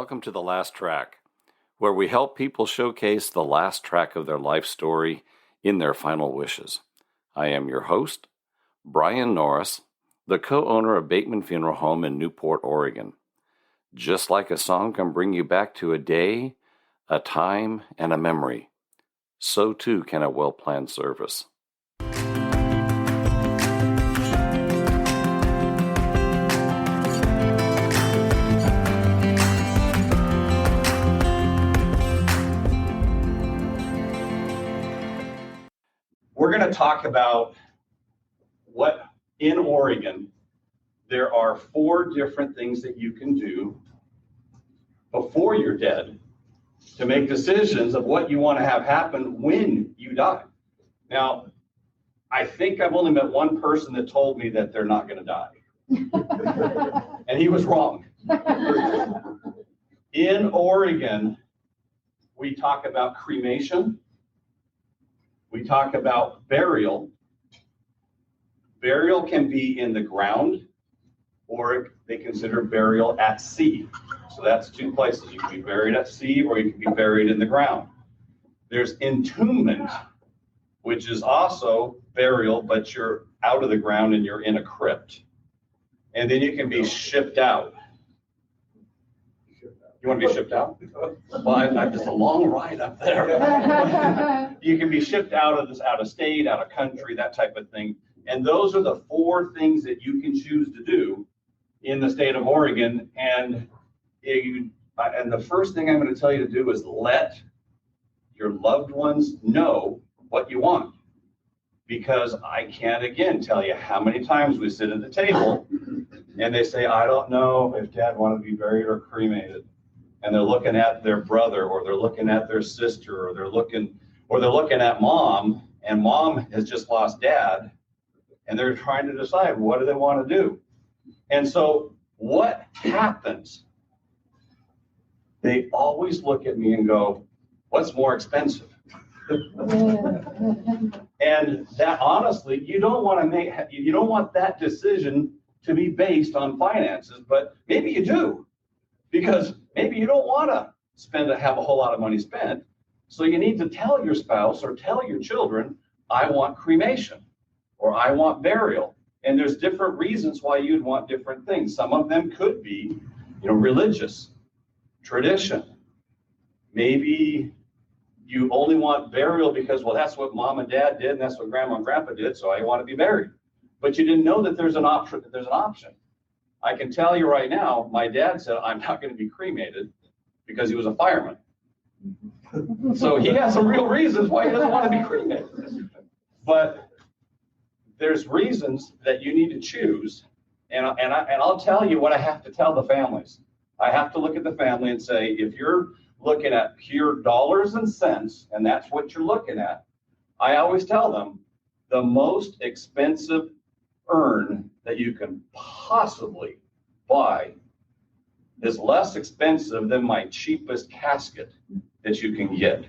Welcome to The Last Track, where we help people showcase the last track of their life story in their final wishes. I am your host, Brian Norris, the co-owner of Bateman Funeral Home in Newport, Oregon. Just like a song can bring you back to a day, a time, and a memory, so too can a well-planned service. We're going to talk about what in Oregon, there are 4 different things that you can do before you're dead to make decisions of what you want to have happen when you die. Now, I think I've only met one person that told me that they're not going to die. And he was wrong. In Oregon, we talk about cremation. We talk about burial. Burial can be in the ground, or they consider burial at sea. So that's 2 places. You can be buried at sea, or you can be buried in the ground. There's entombment, which is also burial, but you're out of the ground and you're in a crypt. And then you can be shipped out. You want to be shipped out? Well, I'm just a long ride up there. You can be shipped out of state, out of country, that type of thing. And those are the 4 things that you can choose to do in the state of Oregon. And the first thing I'm going to tell you to do is let your loved ones know what you want. Because I can't, again, tell you how many times we sit at the table and they say, I don't know if Dad wanted to be buried or cremated. And they're looking at their brother, or they're looking at their sister, or they're looking at mom, and mom has just lost dad, and they're trying to decide what do they want to do. And so what happens? They always look at me and go, what's more expensive? And that, honestly, you don't want that decision to be based on finances, but maybe you do, because maybe you don't want to have a whole lot of money spent. So you need to tell your spouse or tell your children, I want cremation or I want burial. And there's different reasons why you'd want different things. Some of them could be, religious, tradition. Maybe you only want burial because, well, that's what mom and dad did and that's what grandma and grandpa did, so I want to be buried. But you didn't know that there's an option. I can tell you right now, my dad said, I'm not going to be cremated because he was a fireman. So he has some real reasons why he doesn't want to be cremated. But there's reasons that you need to choose. And I'll tell you what I have to tell the families. I have to look at the family and say, if you're looking at pure dollars and cents, and that's what you're looking at, I always tell them the most expensive urn that you can possibly buy is less expensive than my cheapest casket that you can get.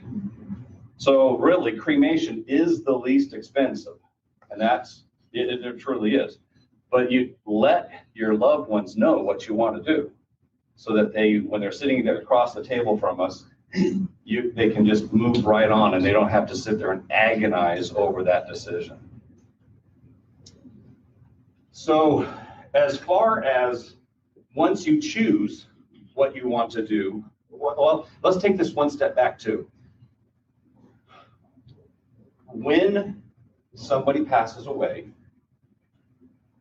So really, cremation is the least expensive, and it truly is. But you let your loved ones know what you want to do, so that when they're sitting there across the table from us, they can just move right on, and they don't have to sit there and agonize over that decision. So as far as once you choose what you want to do, well, let's take this one step back too. When somebody passes away,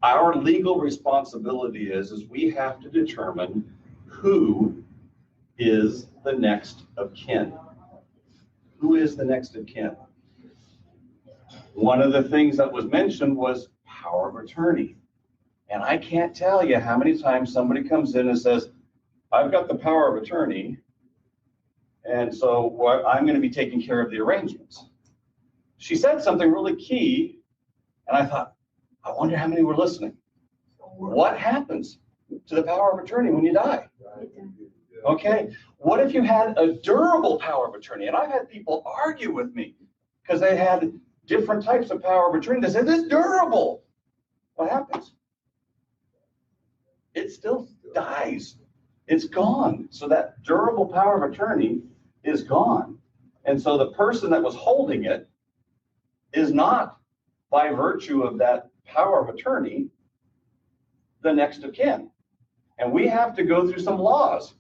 our legal responsibility is we have to determine who is the next of kin. Who is the next of kin? One of the things that was mentioned was power of attorney. And I can't tell you how many times somebody comes in and says, I've got the power of attorney, and so I'm going to be taking care of the arrangements. She said something really key, and I thought, I wonder how many were listening. What happens to the power of attorney when you die? Okay, what if you had a durable power of attorney? And I've had people argue with me because they had different types of power of attorney. They said, this is durable. What happens? It still dies. It's gone. So that durable power of attorney is gone. And so the person that was holding it is not, by virtue of that power of attorney, the next of kin. And we have to go through some laws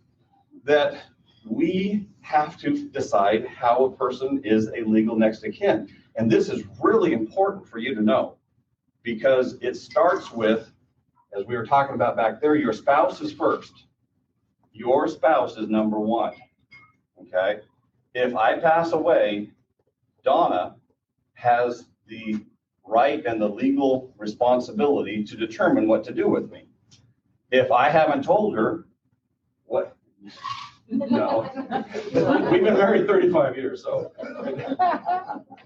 that we have to decide how a person is a legal next of kin. And this is really important for you to know, because it starts with, as we were talking about back there, your spouse is first. Your spouse is number one, okay? If I pass away, Donna has the right and the legal responsibility to determine what to do with me. If I haven't told her, what? No. We've been married 35 years, so.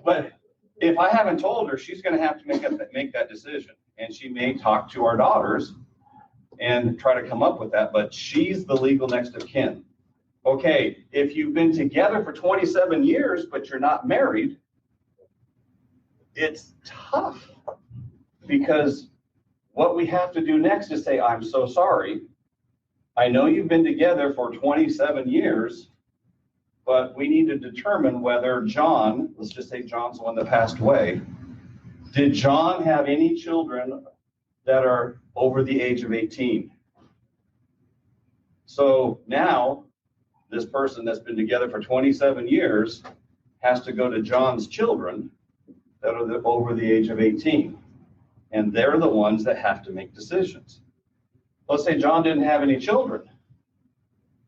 But if I haven't told her, she's going to have to make that decision. And she may talk to our daughters and try to come up with that, but she's the legal next of kin. Okay, if you've been together for 27 years, but you're not married, it's tough, because what we have to do next is say, I'm so sorry. I know you've been together for 27 years, but we need to determine whether John, let's just say John's the one that passed away, did John have any children that are over the age of 18? So now this person that's been together for 27 years has to go to John's children that are over the age of 18. And they're the ones that have to make decisions. Let's say John didn't have any children.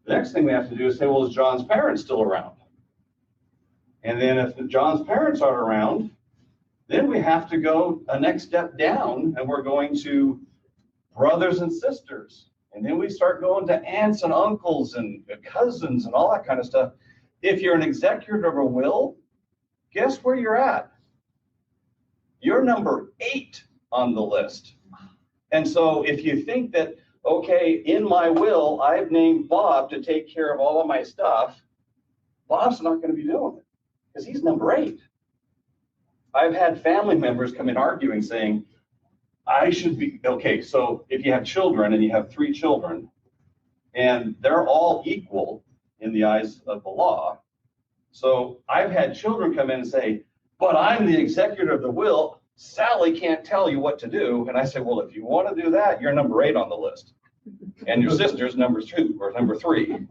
The next thing we have to do is say, well, is John's parents still around? And then if John's parents aren't around, then we have to go a next step down, and we're going to brothers and sisters. And then we start going to aunts and uncles and cousins and all that kind of stuff. If you're an executor of a will, guess where you're at? You're number 8 on the list. And so if you think that, okay, in my will, I've named Bob to take care of all of my stuff, Bob's not going to be doing it because he's number 8. I've had family members come in arguing saying, I should be, okay, so if you have children and you have 3 children and they're all equal in the eyes of the law. So I've had children come in and say, but I'm the executor of the will. Sally can't tell you what to do. And I say, well, if you want to do that, you're number 8 on the list. And your sister's number 2 or number 3.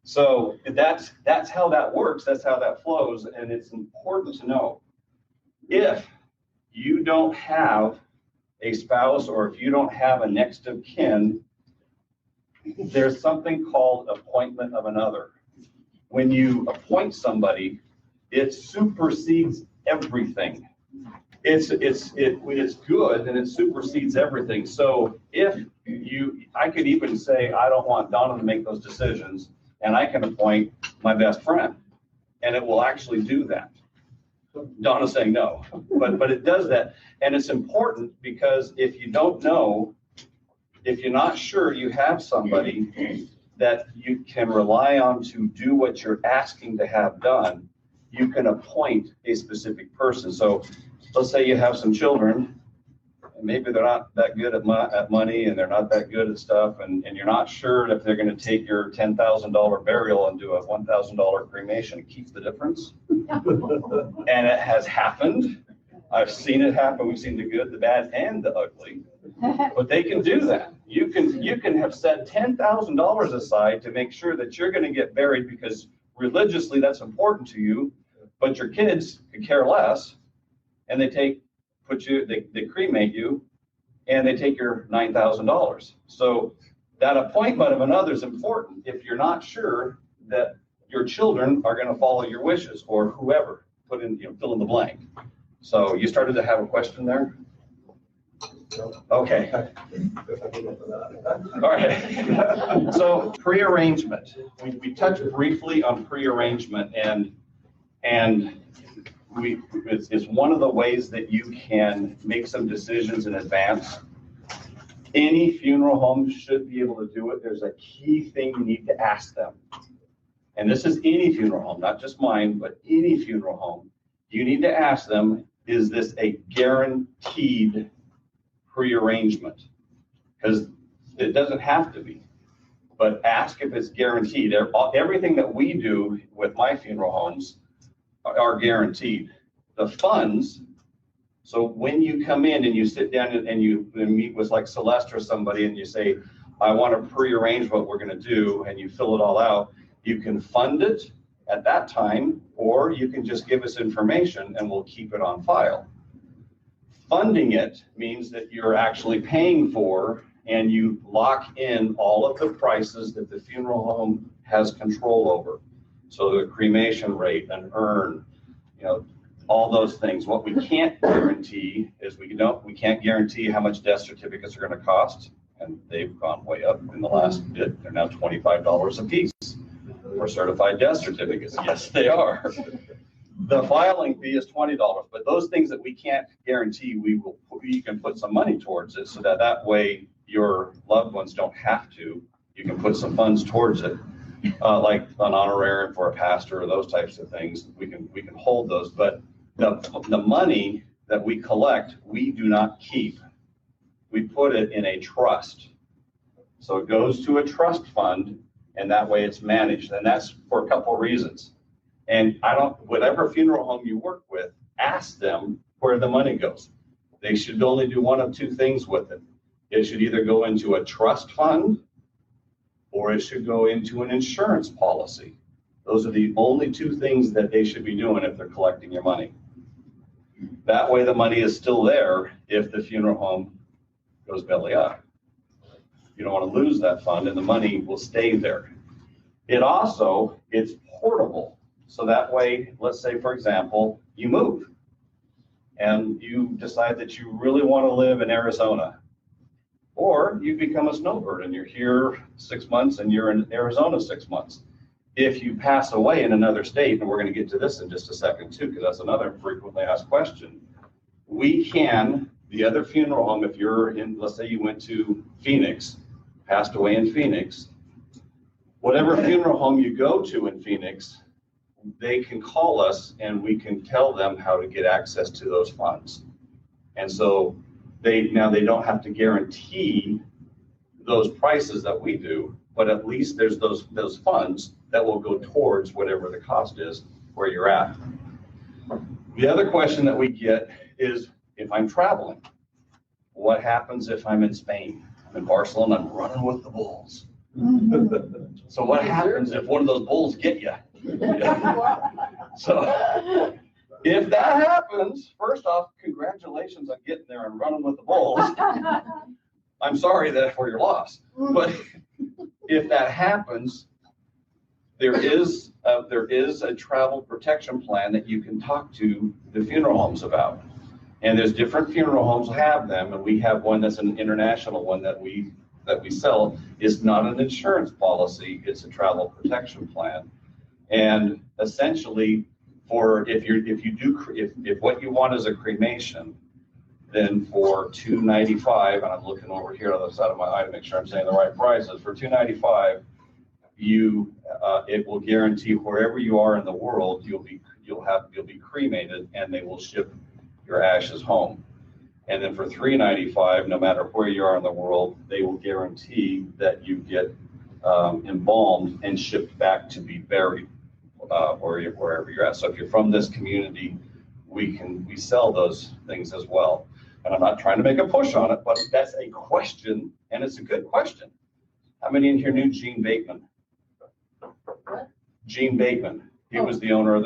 So that's how that works. That's how that flows. And it's important to know, if you don't have a spouse or if you don't have a next of kin, there's something called appointment of another. When you appoint somebody, it supersedes everything. It's good and it supersedes everything. So I could even say, I don't want Donna to make those decisions, and I can appoint my best friend, and it will actually do that. Donna's saying no, but it does that. And it's important because if you don't know, if you're not sure you have somebody that you can rely on to do what you're asking to have done, you can appoint a specific person. So let's say you have some children, and maybe they're not that good at money, and they're not that good at stuff, and you're not sure if they're going to take your $10,000 burial and do a $1,000 cremation and keep the difference. And it has happened. I've seen it happen. We've seen the good, the bad, and the ugly. But they can do that. You can have set $10,000 aside to make sure that you're going to get buried because religiously that's important to you, but your kids could care less, and they cremate you, and they take your $9,000. So that appointment of another is important if you're not sure that your children are going to follow your wishes, or whoever, fill in the blank. So you started to have a question there? Okay. All right. So prearrangement. We touched briefly on prearrangement, and it's one of the ways that you can make some decisions in advance. Any funeral home should be able to do it. There's a key thing you need to ask them. And this is any funeral home, not just mine, but any funeral home. You need to ask them, is this a guaranteed prearrangement? Because it doesn't have to be. but ask if it's guaranteed. Everything that we do with my funeral homes are guaranteed. The funds, so when you come in and you sit down and you meet with like Celeste or somebody and you say, I want to pre-arrange what we're going to do, and you fill it all out, you can fund it at that time, or you can just give us information and we'll keep it on file. Funding it means that you're actually paying for, and you lock in all of the prices that the funeral home has control over. So the cremation rate, an urn, all those things. What we can't guarantee is we can't guarantee how much death certificates are going to cost, and they've gone way up in the last bit. They're now $25 a piece for certified death certificates. Yes, they are. The filing fee is $20, but those things that we can't guarantee, you can put some money towards it, so that way your loved ones don't have to. You can put some funds towards it, like an honorarium for a pastor or those types of things. We can hold those, but the money that we collect, we do not keep. We put it in a trust. So it goes to a trust fund, and that way it's managed. And that's for a couple of reasons. And whatever funeral home you work with, ask them where the money goes. They should only do one of two things with it. It should either go into a trust fund, or it should go into an insurance policy. Those are the only two things that they should be doing if they're collecting your money. That way the money is still there if the funeral home goes belly up. You don't want to lose that fund, and the money will stay there. It's portable. So that way, let's say, for example, you move and you decide that you really want to live in Arizona, or you become a snowbird and you're here 6 months and you're in Arizona 6 months. If you pass away in another state, and we're going to get to this in just a second too, because that's another frequently asked question, the other funeral home, if you're in, let's say you went to Phoenix, passed away in Phoenix, whatever funeral home you go to in Phoenix, they can call us and we can tell them how to get access to those funds. And so they don't have to guarantee those prices that we do, but at least there's those funds that will go towards whatever the cost is where you're at. The other question that we get is, if I'm traveling, what happens if I'm in Spain? I'm in Barcelona, I'm running with the bulls. So what happens if one of those bulls get you? So if that happens, first off, congratulations on getting there and running with the bulls. I'm sorry for your loss. But if that happens, there is a travel protection plan that you can talk to the funeral homes about. And there's different funeral homes have them, and we have one that's an international one that we sell. It's not an insurance policy, it's a travel protection plan. And essentially, if what you want is a cremation, then for $295, and I'm looking over here on the side of my eye to make sure I'm saying the right prices, for $295, it will guarantee wherever you are in the world, you'll be cremated, and they will ship your ashes home. And then for $395, no matter where you are in the world, they will guarantee that you get embalmed and shipped back to be buried wherever you're at. So if you're from this community, we sell those things as well. And I'm not trying to make a push on it, but that's a question, and it's a good question. How many in here knew Gene Bateman? Gene Bateman. He was the owner of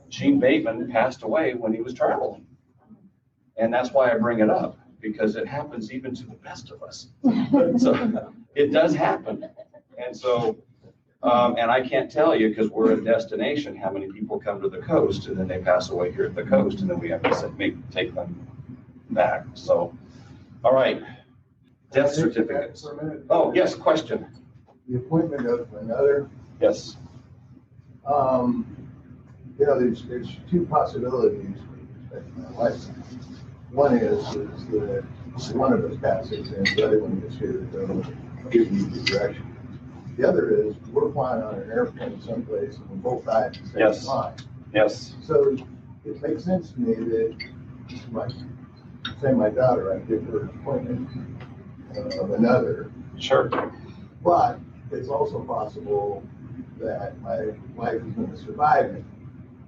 Gene Bateman passed away when he was traveling. And that's why I bring it up, because it happens even to the best of us. So it does happen. And so, and I can't tell you, because we're a destination, how many people come to the coast and then they pass away here at the coast, and then we have to take them back. So, all right. Death certificates. Oh, yes, question. The appointment of another. Yes. There's two possibilities with respect to my wife. One is that one of us passes and the other one is here to give you the direction. The other is we're flying on an airplane someplace and we both die at the same time. Yes. So it makes sense to me that, my daughter, I give her an appointment of another. Sure. But it's also possible that my wife is going to survive me.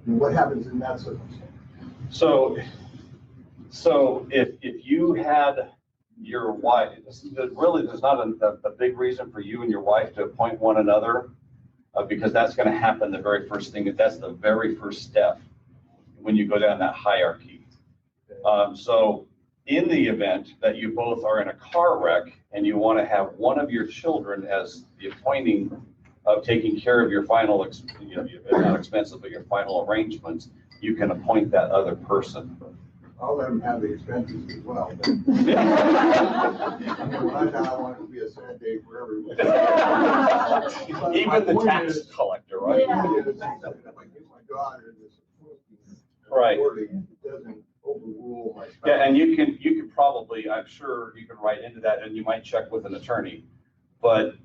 And what happens in that circumstance? So if you had your wife, really there's not a big reason for you and your wife to appoint one another, because that's going to happen the very first thing. That's the very first step when you go down that hierarchy. So in the event that you both are in a car wreck and you want to have one of your children as the appointing of taking care of your final, not expenses, but your final arrangements, you can appoint that other person. I'll let them have the expenses as well. I mean, when I die, I want it to be a sad day for everyone. Even the tax collector, right? Yeah. My daughter is right. It doesn't overrule my spouse. Yeah, and you can probably, I'm sure you can write into that, and you might check with an attorney, but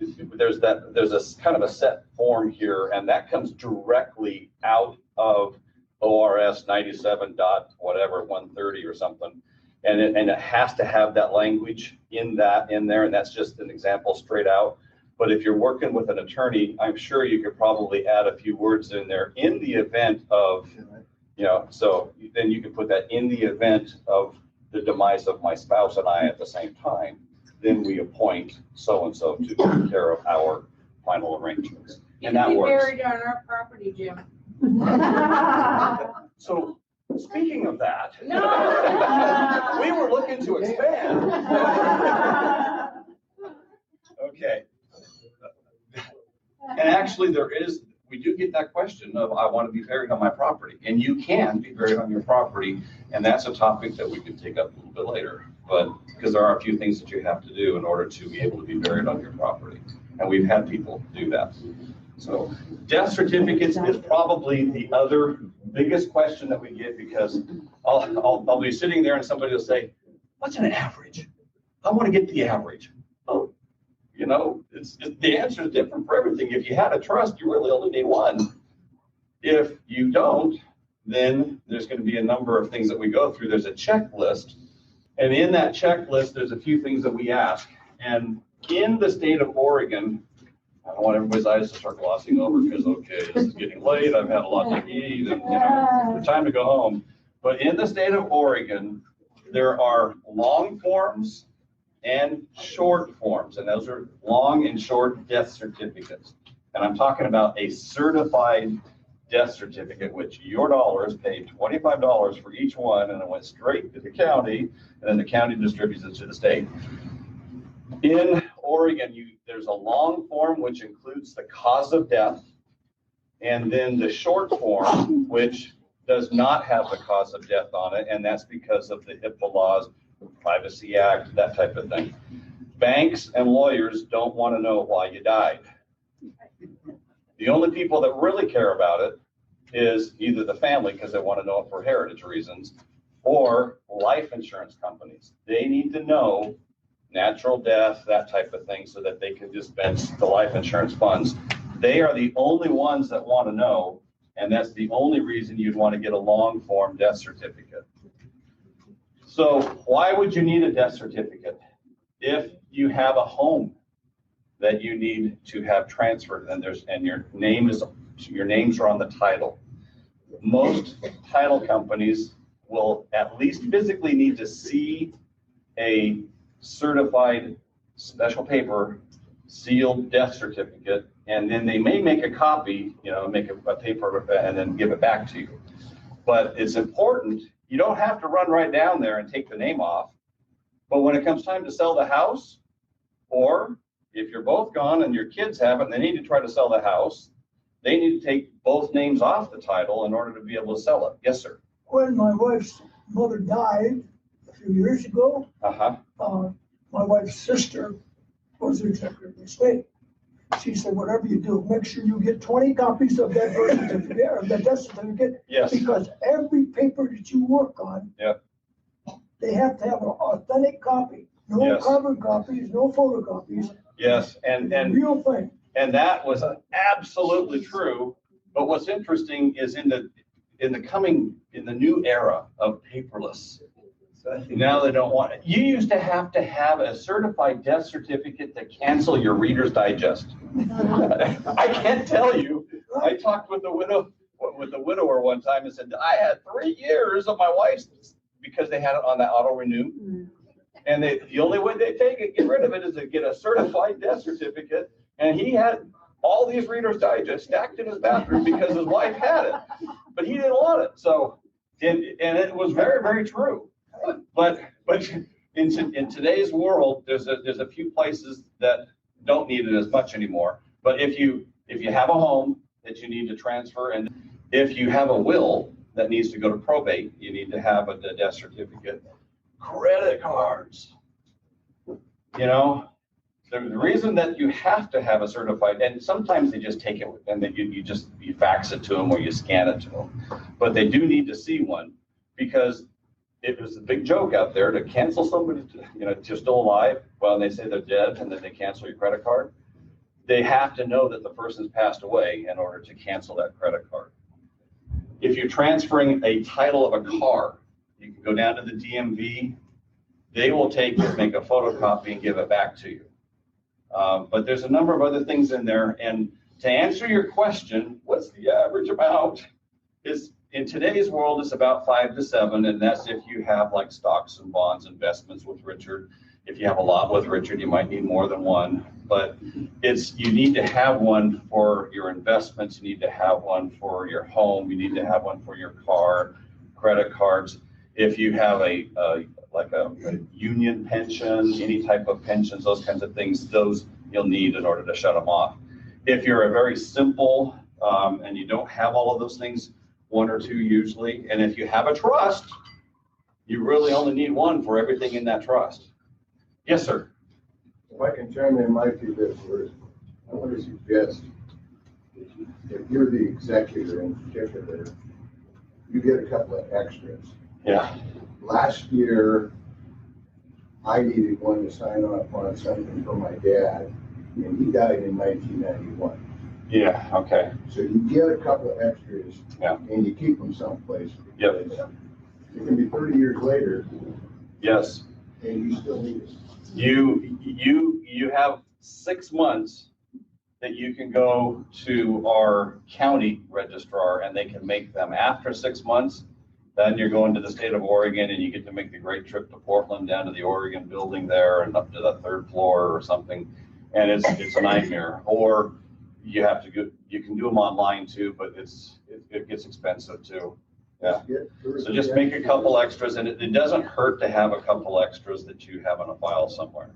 there's a kind of a set form here, and that comes directly out of ORS 97 dot whatever 130 or something, and it has to have that language in there, and that's just an example straight out. But if you're working with an attorney, I'm sure you could probably add a few words in there in the event of, so then you can put that in the event of the demise of my spouse and I at the same time, then we appoint so-and-so to take care of our final arrangements. And that works. Buried on our property, Jim. So speaking of that, No. we were looking to expand. Okay. And actually we do get that question of, I want to be buried on my property, and you can be buried on your property. And that's a topic that we can take up a little bit later, but because there are a few things that you have to do in order to be able to be buried on your property. And we've had people do that. So death certificates is probably the other biggest question that we get, because I'll be sitting there and somebody will say, what's an average? I want to get the average. Oh, the answer is different for everything. If you had a trust, you really only need one. If you don't, then there's going to be a number of things that we go through. There's a checklist, and in that checklist, there's a few things that we ask. And in the state of Oregon, I don't want everybody's eyes to start glossing over because, okay, this is getting late, I've had a lot to eat, and it's time to go home. But in the state of Oregon, there are long forms and short forms, and those are long and short death certificates. And I'm talking about a certified death certificate, which your dollars paid $25 for each one, and it went straight to the county, and then the county distributes it to the state. In Oregon, there's a long form which includes the cause of death, and then the short form which does not have the cause of death on it, and that's because of the HIPAA laws, Privacy Act, that type of thing. Banks and lawyers don't want to know why you died. The only people that really care about it is either the family, because they want to know it for heritage reasons, or life insurance companies. They need to know natural death, that type of thing, so that they can dispense the life insurance funds. They are the only ones that want to know, and that's the only reason you'd want to get a long form death certificate. So why would you need a death certificate? If you have a home that you need to have transferred, and your names are on the title. Most title companies will at least physically need to see a certified special paper sealed death certificate, and then they may make a copy, make a paper and then give it back to you. But it's important, you don't have to run right down there and take the name off. But when it comes time to sell the house, or if you're both gone and your kids have it and they need to try to sell the house, they need to take both names off the title in order to be able to sell it. Yes, sir. When my wife's mother died a few years ago, my wife's sister was the executor of the estate. She said, whatever you do, make sure you get 20 copies of that birth certificate or that death certificate. Yes. Because every paper that you work on, they have to have an authentic copy. No carbon copies, no photocopies. Yes, and real thing. And that was absolutely true. But what's interesting is in the new era of paperless, Now they don't want it. You used to have a certified death certificate to cancel your Reader's Digest. I can't tell you. I talked with the widower one time and said, I had 3 years of my wife's because they had it on that auto renew. And the only way they get rid of it is to get a certified death certificate. And he had all these Reader's Digest stacked in his bathroom because his wife had it, but he didn't want it. So, and it was very, very true. But in today's world, there's a few places that don't need it as much anymore. But if you have a home that you need to transfer, and if you have a will that needs to go to probate, you need to have a death certificate. Credit cards, you know, the reason that you have to have a certified, and sometimes they just take it and then you fax it to them or you scan it to them, but they do need to see one because it was a big joke out there to cancel somebody, you know, if you're still alive, well, they say they're dead and then they cancel your credit card. They have to know that the person's passed away in order to cancel that credit card. If you're transferring a title of a car, you can go down to the DMV. They will take it, make a photocopy, and give it back to you. But there's a number of other things in there. And to answer your question, what's the average amount? Is in today's world, it's about 5 to 7, and that's if you have like stocks and bonds, investments with Richard. If you have a lot with Richard, you might need more than one. But you need to have one for your investments. You need to have one for your home. You need to have one for your car, credit cards. If you have a union pension, any type of pensions, those kinds of things, those you'll need in order to shut them off. If you're a very simple and you don't have all of those things, 1 or 2 usually. And if you have a trust, you really only need one for everything in that trust. Yes, sir. If I can chime in my 2 bits first, I want to suggest if you're the executor in particular, you get a couple of extras. Yeah. Last year, I needed one to sign off on something for my dad, and he died in 1991. Yeah, okay. So you get a couple of extras, yeah, and you keep them someplace. Yep. It can be 30 years later. Yes. And you still need it. You have 6 months that you can go to our county registrar and they can make them. After 6 months, then you're going to the state of Oregon and you get to make the great trip to Portland down to the Oregon building there and up to the 3rd floor or something. And it's a nightmare. Or you have to go, you can do them online too, but it gets expensive too. Yeah. So just make a couple extras, and it doesn't hurt to have a couple extras that you have on a file somewhere.